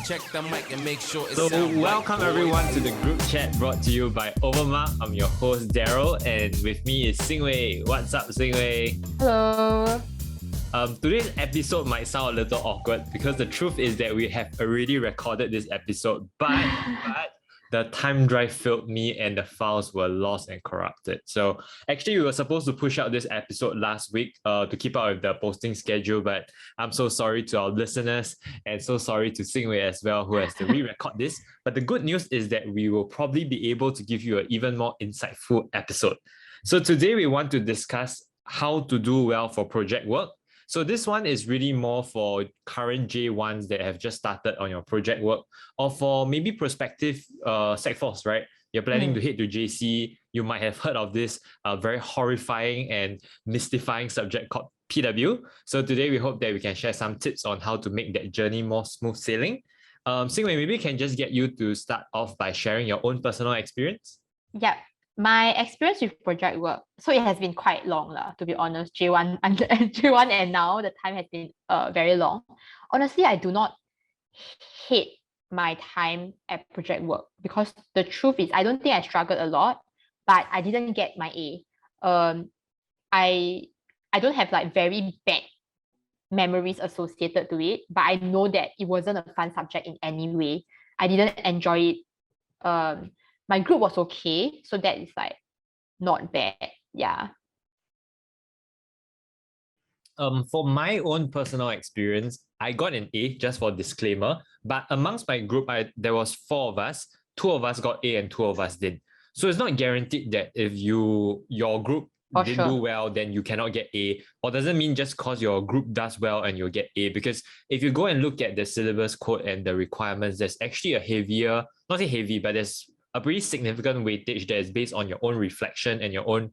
Check the mic and make sure it's So sound right, welcome boys. everyone to the group chat brought to you by Overmark. I'm your host Darrell, and with me is Xin Wei. What's up, Xin Wei? Hello. Today's episode might sound a little awkward because the truth is that we have already recorded this episode, but the time drive failed me and the files were lost and corrupted. So actually we were supposed to push out this episode last week to keep up with the posting schedule, but I'm so sorry to our listeners and so sorry to Xin Wei as well, who has to re-record this. But the good news is that we will probably be able to give you an even more insightful episode. So today we want to discuss how to do well for project work. So this one is really more for current J1s that have just started on your project work, or for maybe prospective Sec 4s, right? You're planning to head to JC. You might have heard of this very horrifying and mystifying subject called PW. So today we hope that we can share some tips on how to make that journey more smooth sailing. Xin Wei, maybe we can just get you to start off by sharing your own personal experience. Yep. My experience with project work, so it has been quite long, to be honest. J1 and now the time has been very long. Honestly, I do not hate my time at project work because the truth is I don't think I struggled a lot, but I didn't get my A. I don't have like very bad memories associated to it, but I know that it wasn't a fun subject in any way. I didn't enjoy it. My group was okay, so that is like not bad. Yeah. For my own personal experience, I got an A, just for disclaimer, but amongst my group, there was 4 of us. 2 of us got A and 2 of us did. So it's not guaranteed that if your group didn't do well, then you cannot get A, or doesn't mean just because your group does well and you'll get A. Because if you go and look at the syllabus code and the requirements, there's actually a heavier, not say heavy, but there's a pretty significant weightage that is based on your own reflection and your own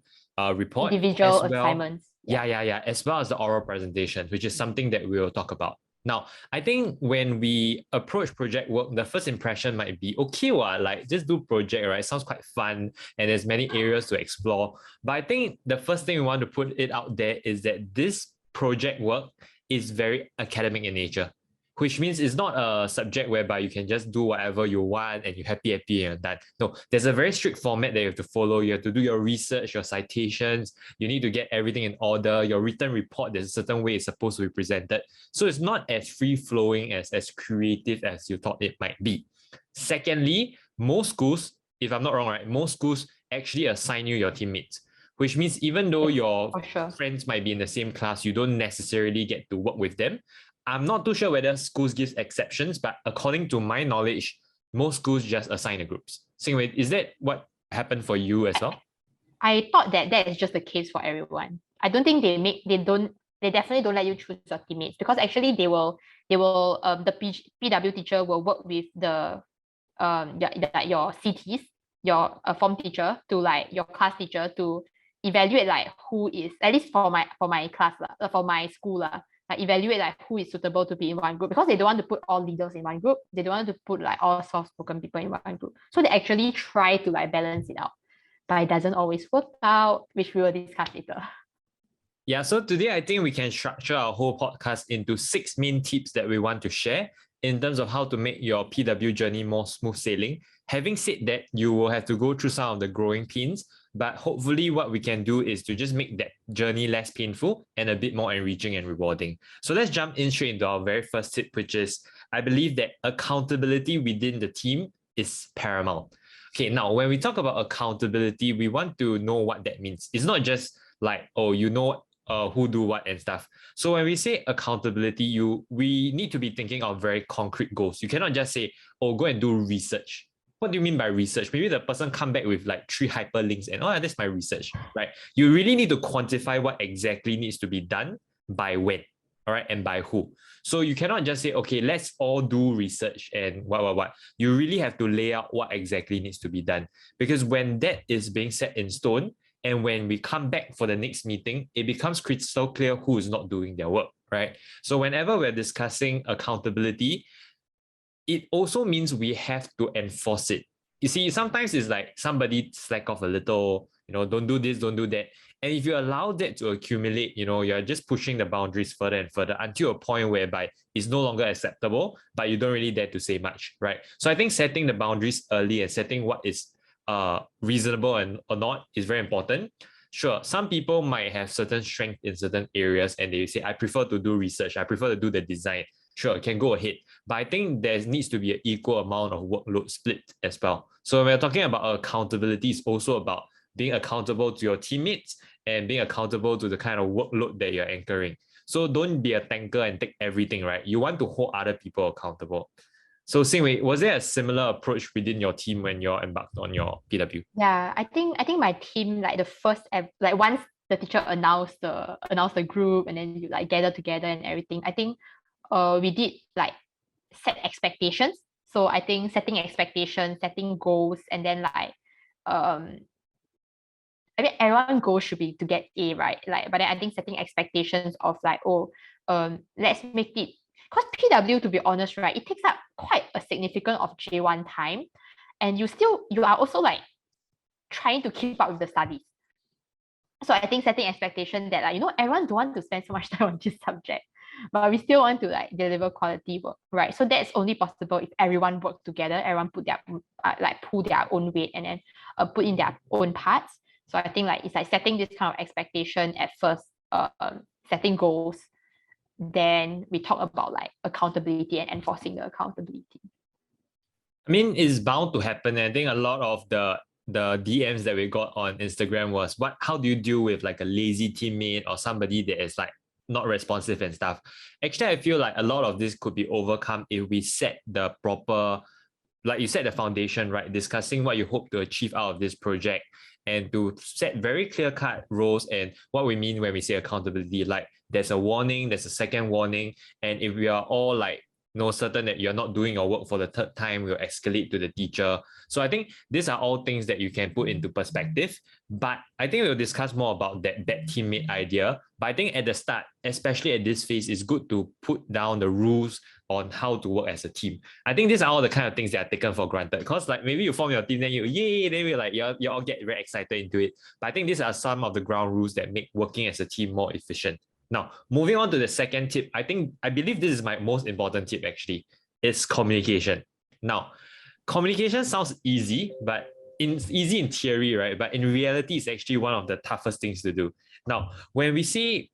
report. Individual assignments. Yeah, as well as the oral presentation, which is something that we will talk about. Now, I think when we approach project work, the first impression might be, okay, like just do project, right? Sounds quite fun and there's many areas to explore. But I think the first thing we want to put it out there is that this project work is very academic in nature, which means it's not a subject whereby you can just do whatever you want and you're happy and you're done. No, there's a very strict format that you have to follow. You have to do your research, your citations. You need to get everything in order. Your written report, there's a certain way it's supposed to be presented. So it's not as free-flowing, as creative as you thought it might be. Secondly, most schools, if I'm not wrong, right, most schools actually assign you your teammates, which means even though your friends might be in the same class, you don't necessarily get to work with them. I'm not too sure whether schools give exceptions, but according to my knowledge, most schools just assign the groups. Xin Wei, is that what happened for you as well? I thought that is just the case for everyone. I don't think they definitely don't let you choose your teammates, because actually the PW teacher will work with your CTs, your form teacher, to like your class teacher to evaluate like who is, at least for my class, for my school, like evaluate like who is suitable to be in one group, because they don't want to put all leaders in one group. They don't want to put like all soft-spoken people in one group. So they actually try to like balance it out, but it doesn't always work out, which we will discuss later. Yeah, so today I think we can structure our whole podcast into 6 main tips that we want to share in terms of how to make your PW journey more smooth sailing. Having said that, you will have to go through some of the growing pains, but hopefully what we can do is to just make that journey less painful and a bit more enriching and rewarding. So let's jump in straight into our very first tip, which is, I believe that accountability within the team is paramount. Okay, now when we talk about accountability, we want to know what that means. It's not just like, oh, you know who do what and stuff. So when we say accountability, we need to be thinking of very concrete goals. You cannot just say, oh, go and do research. What do you mean by research? Maybe the person come back with like 3 hyperlinks and, oh, that's my research, right? You really need to quantify what exactly needs to be done by when, all right, and by who. So you cannot just say, okay, let's all do research and what. You really have to lay out what exactly needs to be done. Because when that is being set in stone, and when we come back for the next meeting, it becomes crystal clear who is not doing their work, right? So whenever we're discussing accountability, it also means we have to enforce it. You see, sometimes it's like somebody slack off a little, don't do this, don't do that. And if you allow that to accumulate, you're just pushing the boundaries further and further until a point whereby it's no longer acceptable, but you don't really dare to say much, right? So I think setting the boundaries early and setting what is reasonable and or not is very important. Sure, some people might have certain strength in certain areas and they say, I prefer to do research, I prefer to do the design. Sure, can go ahead. But I think there needs to be an equal amount of workload split as well. So when we're talking about accountability, it's also about being accountable to your teammates and being accountable to the kind of workload that you're anchoring. So don't be a tanker and take everything, right? You want to hold other people accountable. So Xin Wei, was there a similar approach within your team when you're embarked on your PW? Yeah, I think my team, like the first like once the teacher announced the group and then you like gather together and everything, I think we did like set expectations. So I think setting expectations, setting goals, and then like I mean everyone goal should be to get A, right? Like, but then I think setting expectations of like, let's make it, because PW, to be honest, right, it takes up quite a significant of J1 time, and you are also like trying to keep up with the studies. So I think setting expectation that like, everyone don't want to spend so much time on this subject, but we still want to like deliver quality work, right? So that's only possible if everyone work together, everyone put their like pull their own weight and then put in their own parts. So I think like it's like setting this kind of expectation at first, setting goals, then we talk about like accountability and enforcing the accountability. I mean, it's bound to happen. I think a lot of the DMs that we got on Instagram was, how do you deal with like a lazy teammate or somebody that is like not responsive and stuff? Actually, I feel like a lot of this could be overcome if we set the proper, like you said, the foundation, right? Discussing what you hope to achieve out of this project and to set very clear-cut roles and what we mean when we say accountability. Like there's a warning, there's a second warning. And if we are all like, certain that you're not doing your work for the third time, we'll escalate to the teacher. So I think these are all things that you can put into perspective. But I think we'll discuss more about that teammate idea. But I think at the start, especially at this phase, it's good to put down the rules on how to work as a team. I think these are all the kind of things that are taken for granted. Because like maybe you form your team, then then we like you all get very excited into it. But I think these are some of the ground rules that make working as a team more efficient. Now, moving on to the second tip, I believe this is my most important tip actually, is communication. Now, communication sounds easy, but it's easy in theory, right? But in reality, it's actually one of the toughest things to do. Now, when we say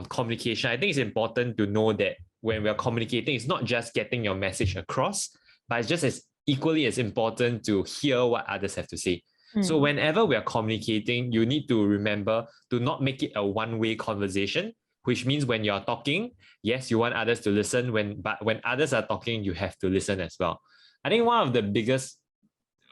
communication, I think it's important to know that when we're communicating, it's not just getting your message across, but it's just as equally as important to hear what others have to say. So whenever we are communicating, you need to remember to not make it a one-way conversation, which means when you're talking, yes, you want others to listen, but when others are talking, you have to listen as well. I think one of the biggest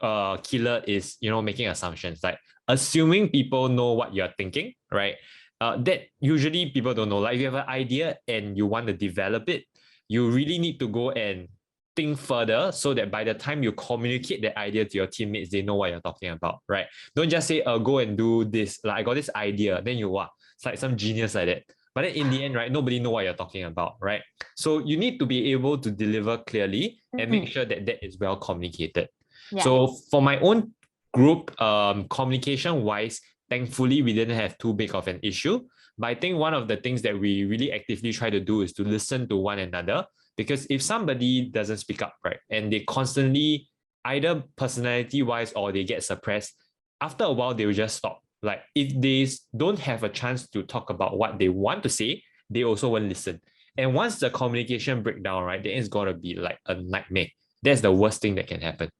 killer is, making assumptions, like assuming people know what you're thinking, right? That usually people don't know. Like if you have an idea and you want to develop it, you really need to go and think further so that by the time you communicate that idea to your teammates, they know what you're talking about, right? Don't just say, go and do this. Like I got this idea. Then it's like some genius like that. But then in the end, right, nobody know what you're talking about, right? So you need to be able to deliver clearly and make sure that that is well communicated. Yeah. So for my own group, communication-wise, thankfully, we didn't have too big of an issue. But I think one of the things that we really actively try to do is to listen to one another. Because if somebody doesn't speak up, right, and they constantly, either personality-wise or they get suppressed, after a while, they will just stop. Like if they don't have a chance to talk about what they want to say, they also won't listen. And once the communication breakdown, right, then it's going to be like a nightmare. That's the worst thing that can happen.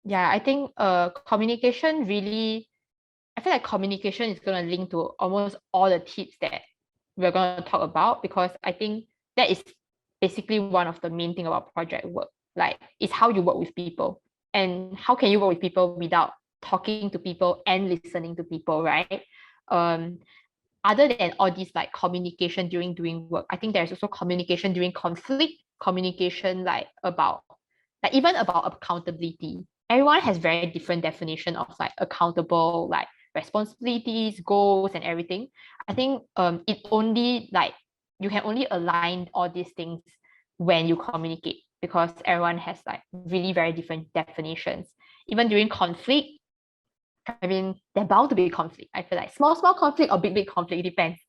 Yeah, I think communication really, I feel like communication is going to link to almost all the tips that we're going to talk about, because I think that is basically one of the main thing about project work. Like, it's how you work with people, and how can you work with people without talking to people and listening to people, right? Other than all these like communication during doing work, I think there's also communication during conflict, communication like even about accountability. Everyone has very different definition of like accountable, like responsibilities, goals, and everything. I think it only like you can only align all these things when you communicate, because everyone has like really very different definitions. Even during conflict, I mean, they're bound to be conflict. I feel like small conflict or big conflict, it depends.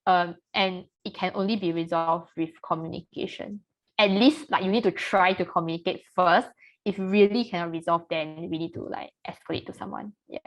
And it can only be resolved with communication. At least like you need to try to communicate first. If really cannot resolve, then we need to like escalate to someone. Yeah.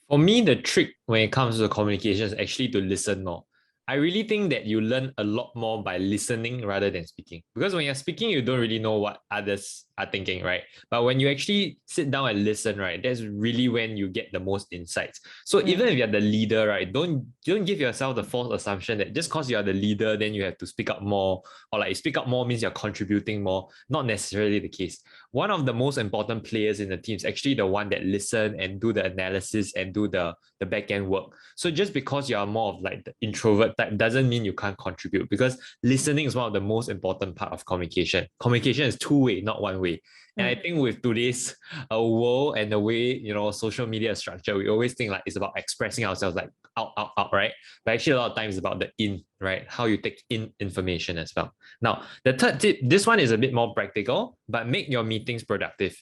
For me, the trick when it comes to communication is actually to listen more. I really think that you learn a lot more by listening rather than speaking. Because when you're speaking, you don't really know what others are thinking, right? But when you actually sit down and listen, right, that's really when you get the most insights. So even if you're the leader, right, don't give yourself the false assumption that just because you're the leader, then you have to speak up more, or like speak up more means you're contributing more. Not necessarily the case. One of the most important players in the team is actually the one that listen and do the analysis and do the back end work. So just because you are more of like the introvert type doesn't mean you can't contribute, because listening is one of the most important part of communication. Communication is two-way, not one way. And I think with today's world and the way, social media is structured, we always think like it's about expressing ourselves like out, right? But actually a lot of times it's about the in, right? How you take in information as well. Now, the third tip, this one is a bit more practical, but make your meetings productive.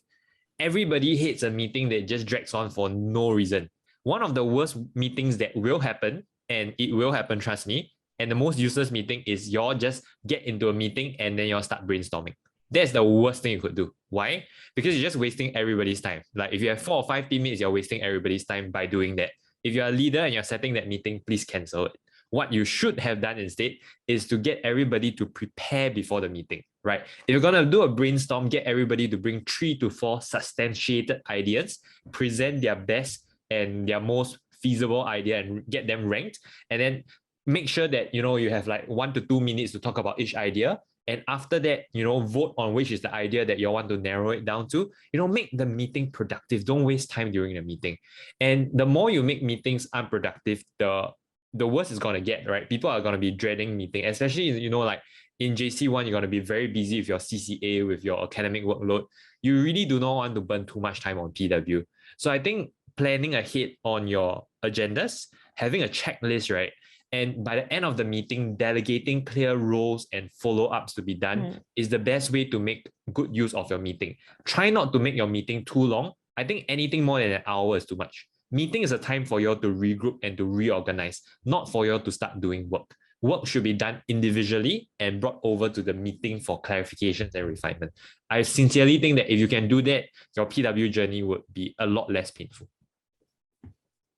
Everybody hates a meeting that just drags on for no reason. One of the worst meetings that will happen, and it will happen, trust me, and the most useless meeting is y'all just get into a meeting and then y'all start brainstorming. That's the worst thing you could do. Why? Because you're just wasting everybody's time. Like if you have 4 or 5 teammates, you're wasting everybody's time by doing that. If you're a leader and you're setting that meeting, please cancel it. What you should have done instead is to get everybody to prepare before the meeting, right? If you're going to do a brainstorm, get everybody to bring 3 to 4 substantiated ideas, present their best and their most feasible idea and get them ranked, and then make sure that you have like 1 to 2 minutes to talk about each idea. And after that, vote on which is the idea that you want to narrow it down to. Make the meeting productive. Don't waste time during the meeting. And the more you make meetings unproductive, the worse it's gonna get, right? People are gonna be dreading meeting, especially like in JC1, you're gonna be very busy with your CCA, with your academic workload. You really do not want to burn too much time on PW. So I think planning ahead on your agendas, having a checklist, right? And by the end of the meeting, delegating clear roles and follow-ups to be done is the best way to make good use of your meeting. Try not to make your meeting too long. I think anything more than an hour is too much. Meeting is a time for you to regroup and to reorganize, not for you to start doing work. Work should be done individually and brought over to the meeting for clarifications and refinement. I sincerely think that if you can do that, your PW journey would be a lot less painful.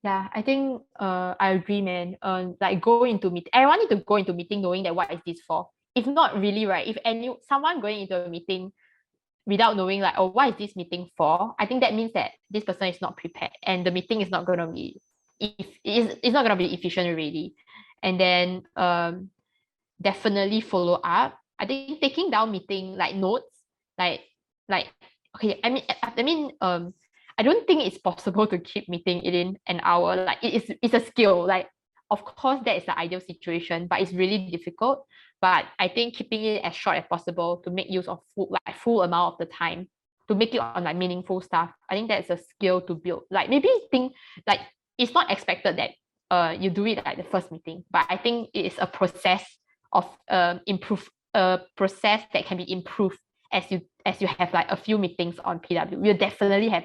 Yeah, I think I agree, man. Like go into meeting. Everyone need to go into meeting knowing that what is this for. If not really, right? If someone going into a meeting without knowing like, oh, what is this meeting for? I think that means that this person is not prepared, and the meeting is not gonna be it's not gonna be efficient already. And then definitely follow up. I think taking down meeting like notes, like okay. I mean I don't think it's possible to keep meeting in an hour. Like it's a skill. Like of course that is the ideal situation, but it's really difficult. But I think keeping it as short as possible to make use of full amount of the time to make it on like meaningful stuff. I think that's a skill to build. Like maybe think like it's not expected that you do it at the first meeting, but I think it is a process of process that can be improved as you have like a few meetings on PW. You'll definitely have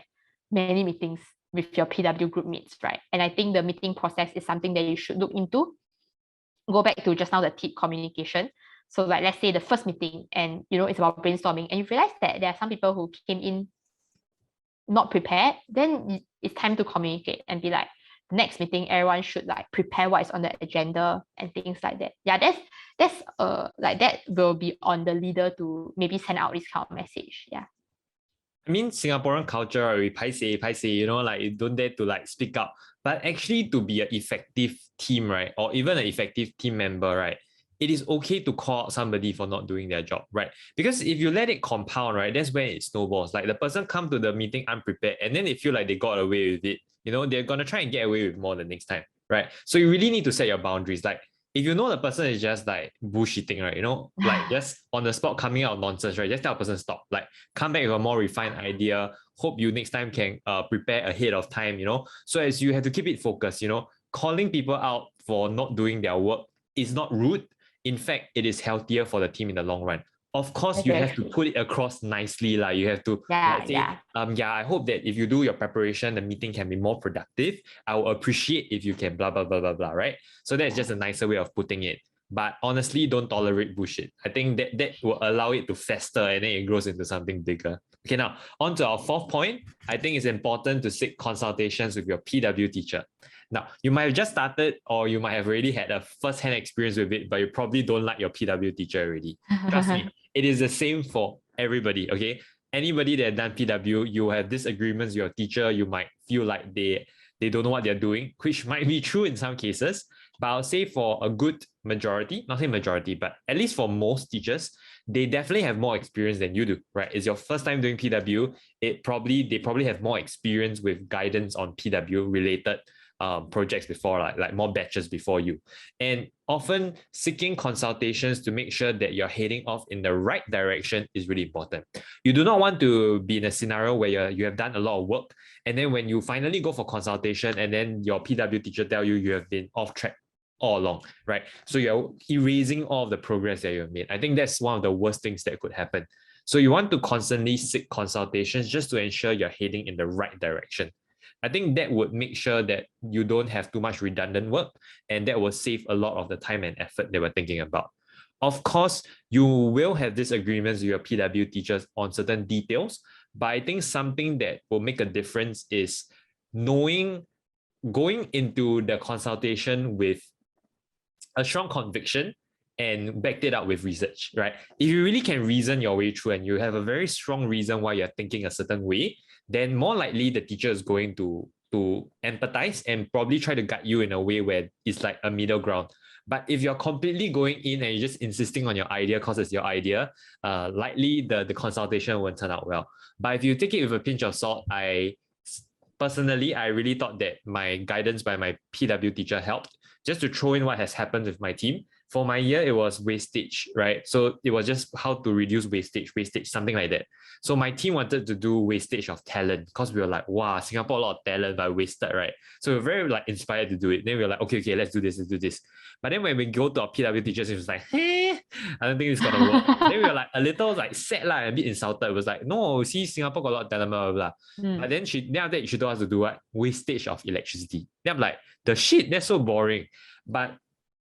many meetings with your PW group mates, right? And I think the meeting process is something that you should look into. Go back to just now the tip communication. So like let's say the first meeting and it's about brainstorming, and you realize that there are some people who came in not prepared, then it's time to communicate and be like, the next meeting everyone should like prepare what is on the agenda and things like that. Yeah, that's like that will be on the leader to maybe send out this kind of message. Yeah. I mean, Singaporean culture, we paiseh, like you don't dare to like speak up. But actually to be an effective team, right? Or even an effective team member, right? It is okay to call out somebody for not doing their job, right? Because if you let it compound, right, that's when it snowballs. Like the person come to the meeting unprepared and then they feel like they got away with it. They're going to try and get away with more the next time, right? So you really need to set your boundaries. Like if you know the person is just like bullshitting, right? Like just on the spot coming out nonsense, right? Just tell the person stop. Like come back with a more refined idea. Hope you next time can prepare ahead of time, So as you have to keep it focused, calling people out for not doing their work is not rude. In fact, it is healthier for the team in the long run. Of course, That's you very have to true. put it across nicely. Like you have to Yeah, say, yeah. I hope that if you do your preparation, the meeting can be more productive. I will appreciate if you can blah, blah, blah, blah, blah, right? So that's just a nicer way of putting it. But honestly, don't tolerate bullshit. I think that will allow it to fester and then it grows into something bigger. Okay, now on to our fourth point. I think it's important to seek consultations with your PW teacher. Now, you might have just started or you might have already had a first-hand experience with it, but you probably don't like your PW teacher already. Trust me, it is the same for everybody, okay? Anybody that done PW, you have disagreements with your teacher, you might feel like they don't know what they're doing, which might be true in some cases. But I'll say for a good majority, not say majority, but at least for most teachers, they definitely have more experience than you do, right? It's your first time doing PW. They probably have more experience with guidance on PW related projects before, like more batches before you. And often seeking consultations to make sure that you're heading off in the right direction is really important. You do not want to be in a scenario where you have done a lot of work, and then when you finally go for consultation and then your PW teacher tell you have been off track all along, right? So you're erasing all of the progress that you've made. I think that's one of the worst things that could happen. So you want to constantly seek consultations just to ensure you're heading in the right direction. I think that would make sure that you don't have too much redundant work, and that will save a lot of the time and effort that we're thinking about. Of course, you will have disagreements with your PW teachers on certain details, but I think something that will make a difference is going into the consultation with a strong conviction and backed it up with research, right? If you really can reason your way through and you have a very strong reason why you're thinking a certain way, then more likely the teacher is going to empathize and probably try to guide you in a way where it's like a middle ground. But if you're completely going in and you're just insisting on your idea because it's your idea, likely the consultation won't turn out well. But if you take it with a pinch of salt, I really thought that my guidance by my PW teacher helped. Just to throw in what has happened with my team. For my year, it was wastage, right? So it was just how to reduce wastage, something like that. So my team wanted to do wastage of talent because we were like, wow, Singapore a lot of talent but wasted, right? So we were very like inspired to do it. Then we were like, okay, let's do this. But then when we go to our PW teachers, it was like, hey, I don't think it's gonna work. Then we were like a little like sad, like a bit insulted. It was like, no, see, Singapore got a lot of talent, blah, blah, blah. But then after that, she told us to do what? Wastage of electricity. Then I'm like, the shit, that's so boring. But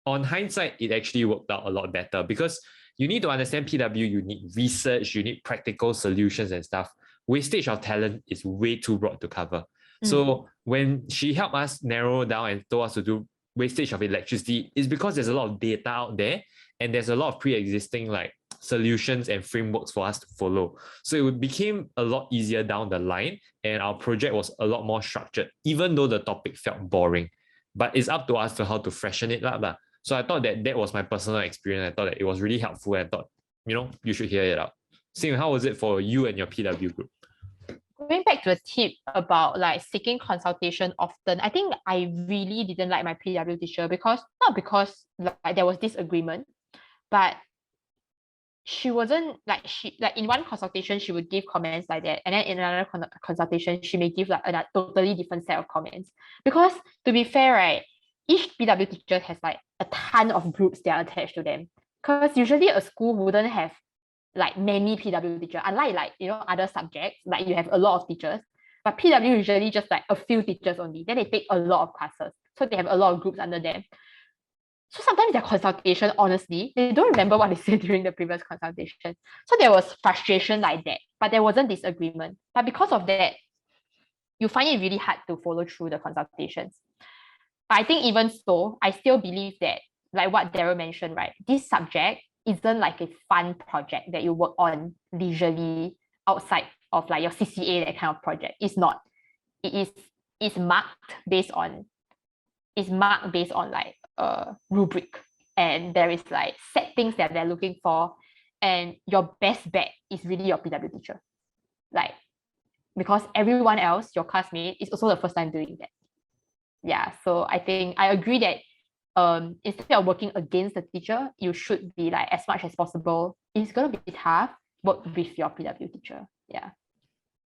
on hindsight, it actually worked out a lot better because you need to understand PW, you need research, you need practical solutions and stuff. Wastage of talent is way too broad to cover. So when she helped us narrow down and told us to do wastage of electricity, it's because there's a lot of data out there and there's a lot of pre-existing like solutions and frameworks for us to follow. So it became a lot easier down the line and our project was a lot more structured, even though the topic felt boring. But it's up to us to how to freshen it up. So I thought that was my personal experience. I thought that it was really helpful and I thought, you should hear it out. Sing, how was it for you and your PW group? Going back to the tip about like seeking consultation often, I think I really didn't like my PW teacher not because like there was disagreement, but she wasn't like in one consultation she would give comments like that, and then in another consultation she may give like a totally different set of comments. Because to be fair, right, each PW teacher has like a ton of groups that are attached to them. Because usually a school wouldn't have like many PW teachers, unlike like other subjects, like you have a lot of teachers. But PW usually just like a few teachers only. Then they take a lot of classes, so they have a lot of groups under them. So sometimes their consultation, honestly, they don't remember what they said during the previous consultation. So there was frustration like that, but there wasn't disagreement. But because of that, you find it really hard to follow through the consultations. But I think even so, I still believe that, like what Darrell mentioned, right, this subject isn't like a fun project that you work on leisurely outside of like your CCA, that kind of project. It's not. It's marked based on like a rubric, and there is like set things that they're looking for, and your best bet is really your PW teacher, like, because everyone else, your classmate, is also the first time doing that. Yeah, so I think I agree that instead of working against the teacher, you should be like, as much as possible, it's gonna be tough, work with your PW teacher. Yeah.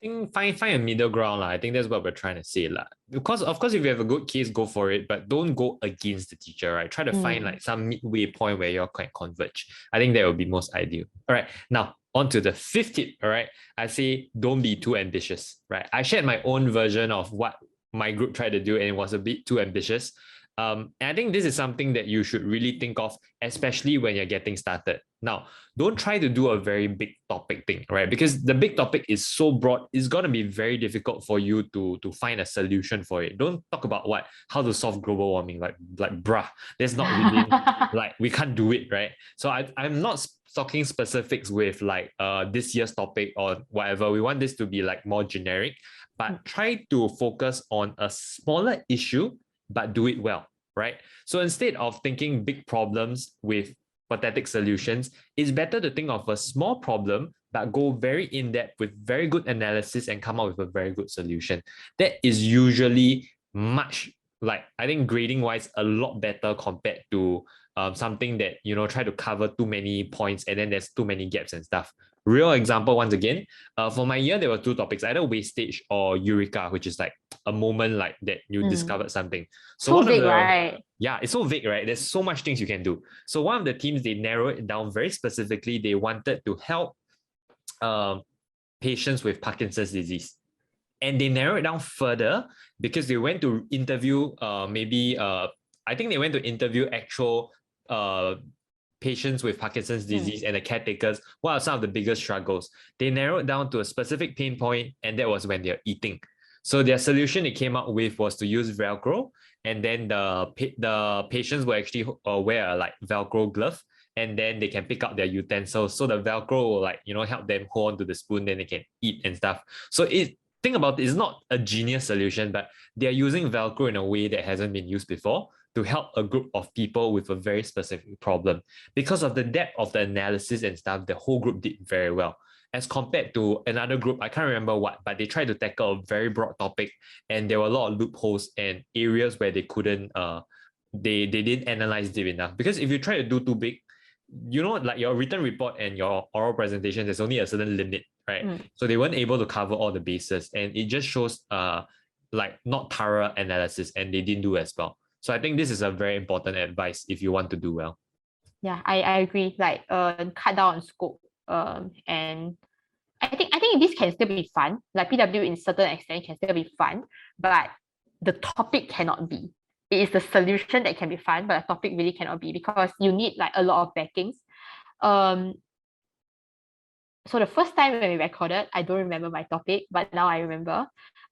think find a middle ground. I think that's what we're trying to say. Because of course, if you have a good case, go for it, but don't go against the teacher, right? Try to find like some midway point where you're quite converge. I think that would be most ideal. All right. Now on to the fifth tip. All right. I say don't be too ambitious, right? I shared my own version of what my group tried to do, and it was a bit too ambitious. And I think this is something that you should really think of, especially when you're getting started. Now, don't try to do a very big topic thing, right? Because the big topic is so broad, it's going to be very difficult for you to find a solution for it. Don't talk about how to solve global warming, like bruh, that's not within, like we can't do it, right? So I'm not talking specifics with like this year's topic or whatever. We want this to be like more generic, but try to focus on a smaller issue but do it well, right? So instead of thinking big problems with pathetic solutions, it's better to think of a small problem but go very in-depth with very good analysis and come up with a very good solution. That is usually much, like, I think grading wise, a lot better compared to something that, try to cover too many points and then there's too many gaps and stuff. Real example, once again, for my year, there were two topics, either wastage or eureka, which is like a moment like that you discovered something. So one vague, right? Yeah, it's so vague, right? There's so much things you can do. So one of the teams, they narrowed it down very specifically. They wanted to help patients with Parkinson's disease. And they narrowed it down further because they went to interview I think they went to interview actual patients with Parkinson's disease and the caretakers. What are some of the biggest struggles? They narrowed down to a specific pain point, and that was when they're eating. So their solution they came up with was to use Velcro, and then the patients will actually wear a like Velcro glove, and then they can pick up their utensils. So the Velcro will like, help them hold on to the spoon, then they can eat and stuff. So think about it, it's not a genius solution, but they're using Velcro in a way that hasn't been used before to help a group of people with a very specific problem. Because of the depth of the analysis and stuff, the whole group did very well. As compared to another group, I can't remember what, but they tried to tackle a very broad topic, and there were a lot of loopholes and areas where they couldn't, they didn't analyze deep enough. Because if you try to do too big, like your written report and your oral presentation, there's only a certain limit, right? So they weren't able to cover all the bases, and it just shows like not thorough analysis, and they didn't do as well. So I think this is a very important advice if you want to do well. Yeah, I agree. Like cut down on scope. And I think this can still be fun. Like PW in certain extent can still be fun, but the topic cannot be. It is the solution that can be fun, but the topic really cannot be, because you need like a lot of backings. So the first time when we recorded, I don't remember my topic, but now I remember.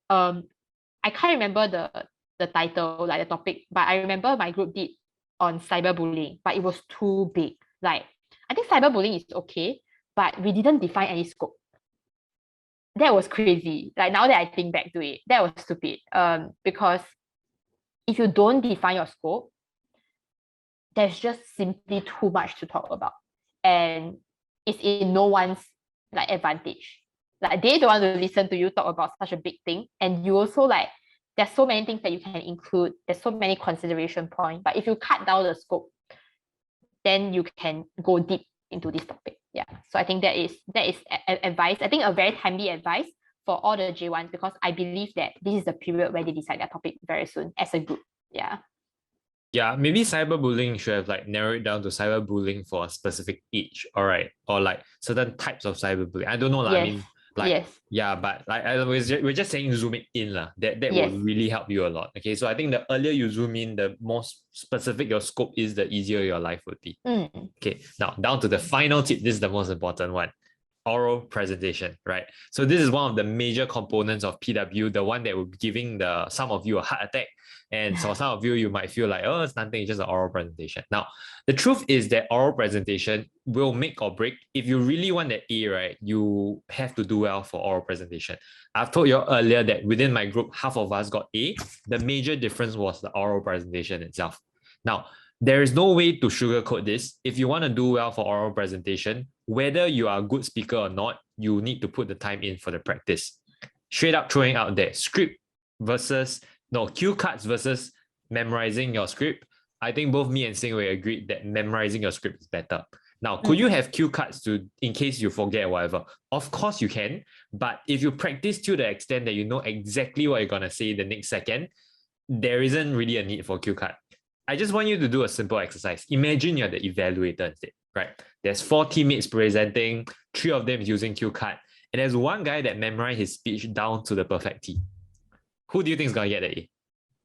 I can't remember the title, like the topic, but I remember my group did on cyberbullying, but it was too big. Like, I think cyberbullying is okay, but we didn't define any scope. That was crazy. Like, now that I think back to it, that was stupid. Because if you don't define your scope, there's just simply too much to talk about, and it's in no one's like advantage. Like, they don't want to listen to you talk about such a big thing, and you also like, there's so many things that you can include. There's so many consideration points. But if you cut down the scope, then you can go deep into this topic. Yeah. So I think that is advice. I think a very timely advice for all the J1s, because I believe that this is the period where they decide their topic very soon as a group. Yeah. Yeah, maybe cyberbullying should have like narrowed it down to cyberbullying for a specific age, all right, or like certain types of cyberbullying. I don't know, yes. I mean, like, yes. Yeah, but like we're just saying zoom it in that yes. will really help you a lot. Okay, so I think the earlier you zoom in, the more specific your scope is, the easier your life would be. Okay, now down to the final tip. This is the most important one: oral presentation, right? So this is one of the major components of PW, the one that will be giving some of you a heart attack. And so some of you, you might feel like, oh, it's nothing, it's just an oral presentation. Now, the truth is that oral presentation will make or break. If you really want the A, right, you have to do well for oral presentation. I've told you earlier that within my group, half of us got A. The major difference was the oral presentation itself. Now, there is no way to sugarcoat this. If you want to do well for oral presentation, whether you are a good speaker or not, you need to put the time in for the practice. Straight up throwing out there, cue cards versus memorizing your script. I think both me and Xin Wei agreed that memorizing your script is better. Now, could you have cue cards in case you forget or whatever? Of course you can, but if you practice to the extent that you know exactly what you're gonna say the next second, there isn't really a need for cue card. I just want you to do a simple exercise. Imagine you're the evaluator instead, right? There's 4 teammates presenting, 3 of them using cue card, and there's one guy that memorized his speech down to the perfect T. Who do you think is gonna get the A?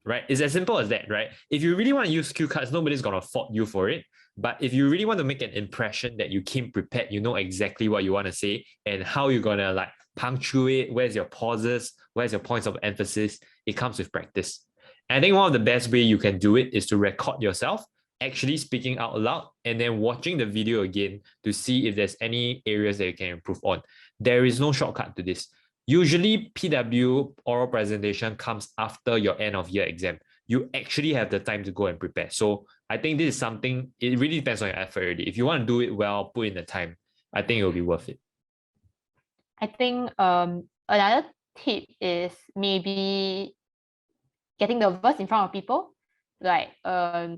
Right? It's as simple as that, right? If you really want to use cue cards, nobody's gonna fault you for it. But if you really want to make an impression that you came prepared, you know exactly what you want to say and how you're gonna like punctuate, where's your pauses, where's your points of emphasis, it comes with practice. And I think one of the best way you can do it is to record yourself actually speaking out loud and then watching the video again to see if there's any areas that you can improve on. There is no shortcut to this. Usually PW oral presentation comes after your end of year exam. You actually have the time to go and prepare. So I think this is something, it really depends on your effort already. If you want to do it well, put in the time, I think it will be worth it. I think another tip is maybe getting nervous in front of people, like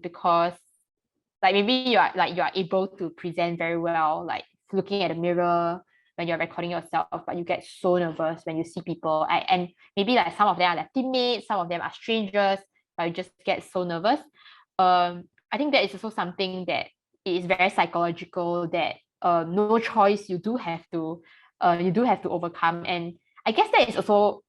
because like maybe you are able to present very well, like looking at the mirror when you're recording yourself, but you get so nervous when you see people, and maybe like some of them are like teammates, some of them are strangers, but you just get so nervous. I think that is also something that is very psychological, that no choice, you do have to overcome. And I guess that is also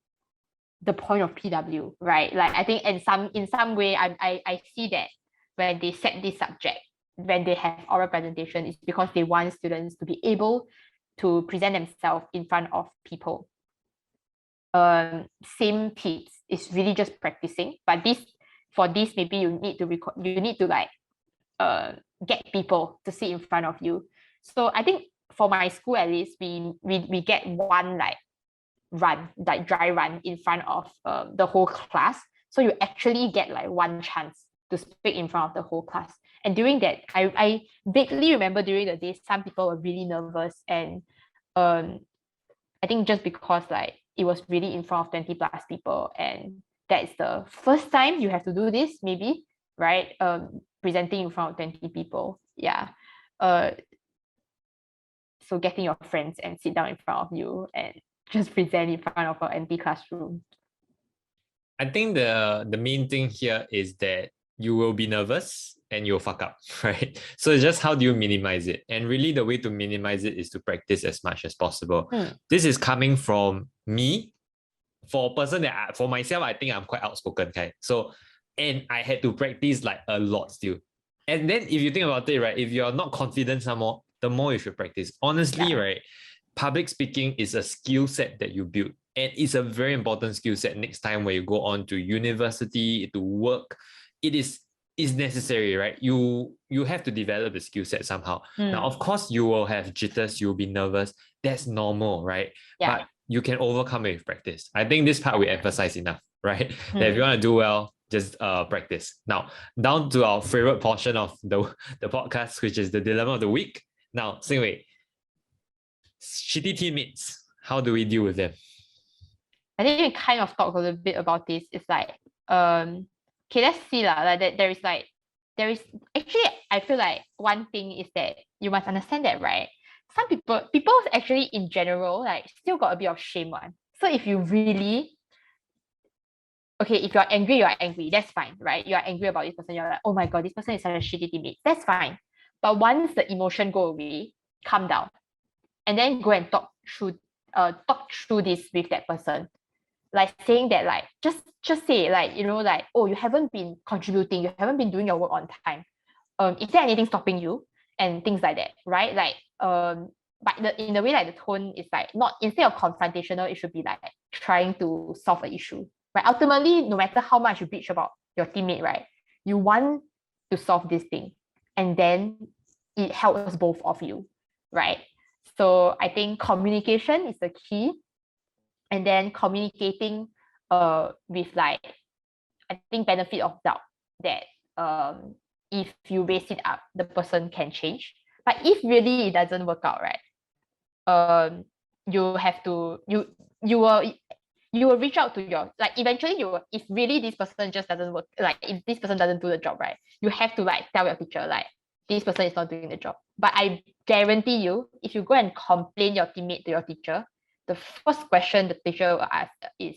the point of PW, right? Like I think in some way I see that when they set this subject, when they have oral presentation, it's because they want students to be able to present themselves in front of people. Same tips, it's really just practicing, but for this maybe you need to like get people to sit in front of you. So I think for my school at least, we get one like dry run in front of the whole class, so you actually get like one chance to speak in front of the whole class. And during that, I vaguely remember during the day some people were really nervous, and I think just because like it was really in front of 20 plus people, and that's the first time you have to do this, maybe, right? Presenting in front of 20 people. Yeah. So getting your friends and sit down in front of you and just present in front of an empty classroom. I think the main thing here is that you will be nervous and you'll fuck up, right? So it's just how do you minimize it? And really the way to minimize it is to practice as much as possible. This is coming from me. For a person for myself, I think I'm quite outspoken, okay? So, and I had to practice like a lot still. And then if you think about it, right, if you're not confident some more, the more you should practice. Honestly, right, public speaking is a skill set that you build. And it's a very important skill set next time when you go on to university, to work. It is necessary, right? You have to develop the skill set somehow. Now, of course, you will have jitters, you'll be nervous. That's normal, right? Yeah. But you can overcome it with practice. I think this part we emphasize enough, right? That if you want to do well, just practice. Now, down to our favorite portion of the podcast, which is the dilemma of the week. Now, Xin Wei, shitty teammates, how do we deal with them? I think we kind of talked a little bit about this. It's like, okay, let's see lah. Like there is actually, I feel like one thing is that you must understand that, right? Some people actually in general, like still got a bit of shame one. So if you really, okay, if you're angry, that's fine, right? You're angry about this person, you're like, oh my God, this person is such a shitty teammate. That's fine. But once the emotion go away, calm down. And then go and talk through this with that person. Like saying that, like, just say, like, you know, like, oh, you haven't been contributing, you haven't been doing your work on time. Is there anything stopping you? And things like that, right? Like, but in the way, like the tone is like not, instead of confrontational, it should be like trying to solve an issue. Right? Ultimately, no matter how much you bitch about your teammate, right? You want to solve this thing. And then it helps both of you, right? So I think communication is the key. And then communicating with, like, I think benefit of doubt, that if you raise it up, the person can change. But if really it doesn't work out, right, you have to, you will reach out to your, like, eventually you will, if really this person just doesn't work, like if this person doesn't do the job right, you have to like tell your teacher, like, this person is not doing the job. But I guarantee you, if you go and complain your teammate to your teacher, the first question the teacher will ask is,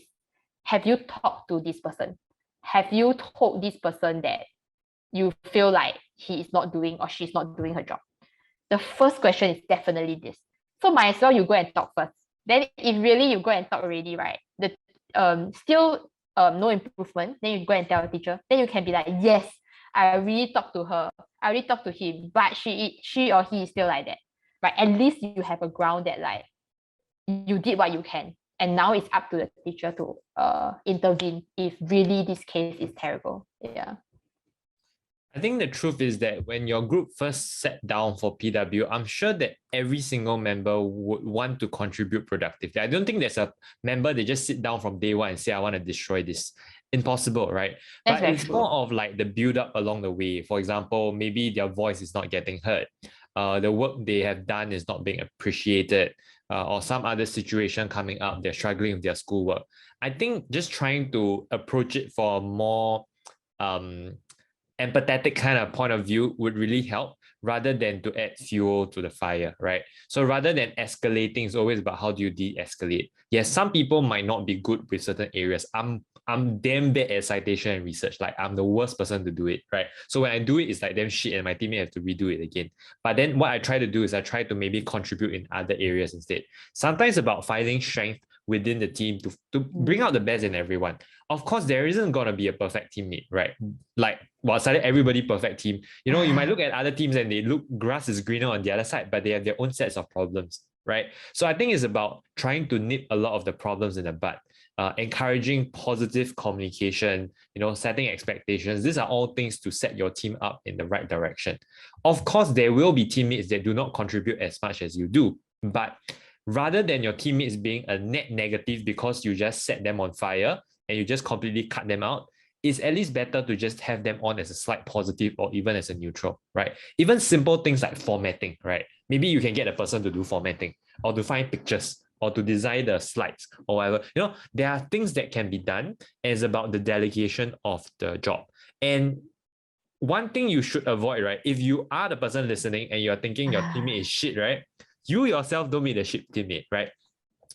have you talked to this person? Have you told this person that you feel like he is not doing or she's not doing her job? The first question is definitely this. So might as well you go and talk first. Then if really you go and talk already, right? The still no improvement, then you go and tell the teacher. Then you can be like, yes, I really talked to her. I already talked to him, but she or he is still like that. Right? At least you have a ground that like you did what you can. And now it's up to the teacher to intervene if really this case is terrible. Yeah. I think the truth is that when your group first sat down for PW, I'm sure that every single member would want to contribute productively. I don't think there's a member they just sit down from day one and say, I want to destroy this. Impossible, right? That's but it's true. more of like the build up along the way. For example, maybe their voice is not getting heard. The work they have done is not being appreciated, or some other situation coming up, they're struggling with their schoolwork. I think just trying to approach it for a more empathetic kind of point of view would really help, rather than to add fuel to the fire, right? So rather than escalating, it's always about how do you de-escalate. Yes, some people might not be good with certain areas. I'm damn bad at citation and research. Like I'm the worst person to do it, right? So when I do it, it's like damn shit and my teammate have to redo it again. But then what I try to do is I try to maybe contribute in other areas instead. Sometimes about finding strength within the team to bring out the best in everyone. Of course, there isn't going to be a perfect teammate, right? Like, well, suddenly everybody perfect team. You know, you might look at other teams and they look grass is greener on the other side, but they have their own sets of problems, right? So I think it's about trying to nip a lot of the problems in the bud. Encouraging positive communication, you know, setting expectations. These are all things to set your team up in the right direction. Of course, there will be teammates that do not contribute as much as you do, but rather than your teammates being a net negative because you just set them on fire and you just completely cut them out, it's at least better to just have them on as a slight positive or even as a neutral, right? Even simple things like formatting, right? Maybe you can get a person to do formatting or to find pictures or to design the slides or whatever. You know, there are things that can be done, and it's about the delegation of the job. And one thing you should avoid, right? If you are the person listening and you're thinking your teammate is shit, right? You yourself don't be the shit teammate, right?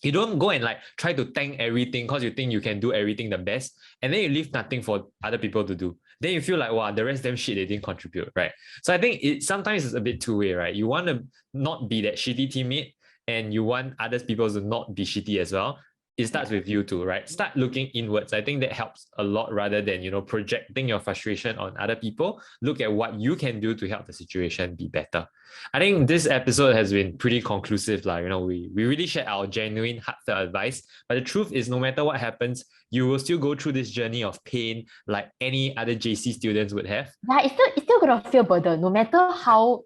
You don't go and like try to tank everything because you think you can do everything the best, and then you leave nothing for other people to do. Then you feel like, wow, the rest of them shit, they didn't contribute, right? So I think it sometimes it's a bit two-way, right? You want to not be that shitty teammate, and you want other people to not be shitty as well. It starts with you too, right? Start looking inwards. I think that helps a lot rather than, you know, projecting your frustration on other people. Look at what you can do to help the situation be better. I think this episode has been pretty conclusive. Like, you know, we really shared our genuine, heartfelt advice. But the truth is, no matter what happens, you will still go through this journey of pain like any other JC students would have. Yeah, it's still gonna feel burden, no matter how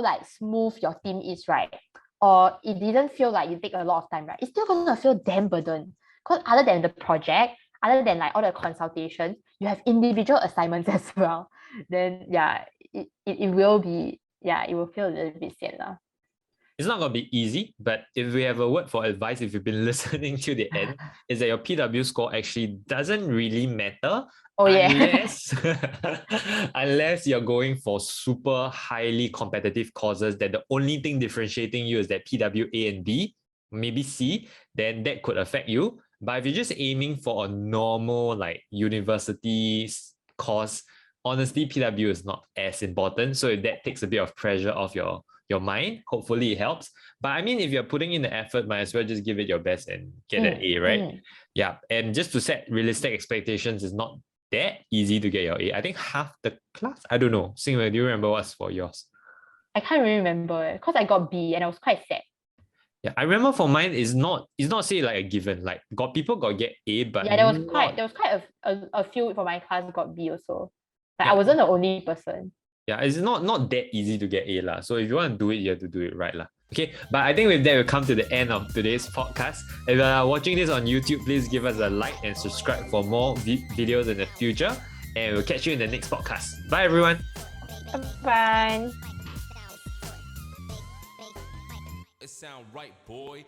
like smooth your team is, right? Or it didn't feel like you take a lot of time, right? It's still gonna feel damn burden. Because other than the project, other than like all the consultations, you have individual assignments as well. Then yeah, it will be, yeah, it will feel a little bit sad lah. It's not going to be easy, but if we have a word for advice, if you've been listening to the end, is that your PW score actually doesn't really matter. Oh yeah. Unless you're going for super highly competitive courses that the only thing differentiating you is that PW A and B, maybe C, then that could affect you. But if you're just aiming for a normal like university course, honestly, PW is not as important. So if that takes a bit of pressure off your mind, hopefully it helps. But I mean, if you're putting in the effort, might as well just give it your best and get an A, right? Yeah. And just to set realistic expectations is not that easy to get your A. I think half the class, I don't know. Xin Wei, do you remember what's for yours? I can't really remember because I got B and I was quite sad. Yeah, I remember for mine it's not say like a given. Like people got get A, but yeah, there was quite a few for my class got B also. Like I wasn't the only person. Yeah, it's not that easy to get A lah. So if you want to do it, you have to do it right lah. Okay, but I think with that, we've come to the end of today's podcast. If you are watching this on YouTube, please give us a like and subscribe for more videos in the future. And we'll catch you in the next podcast. Bye, everyone. Bye. It sound right, boy.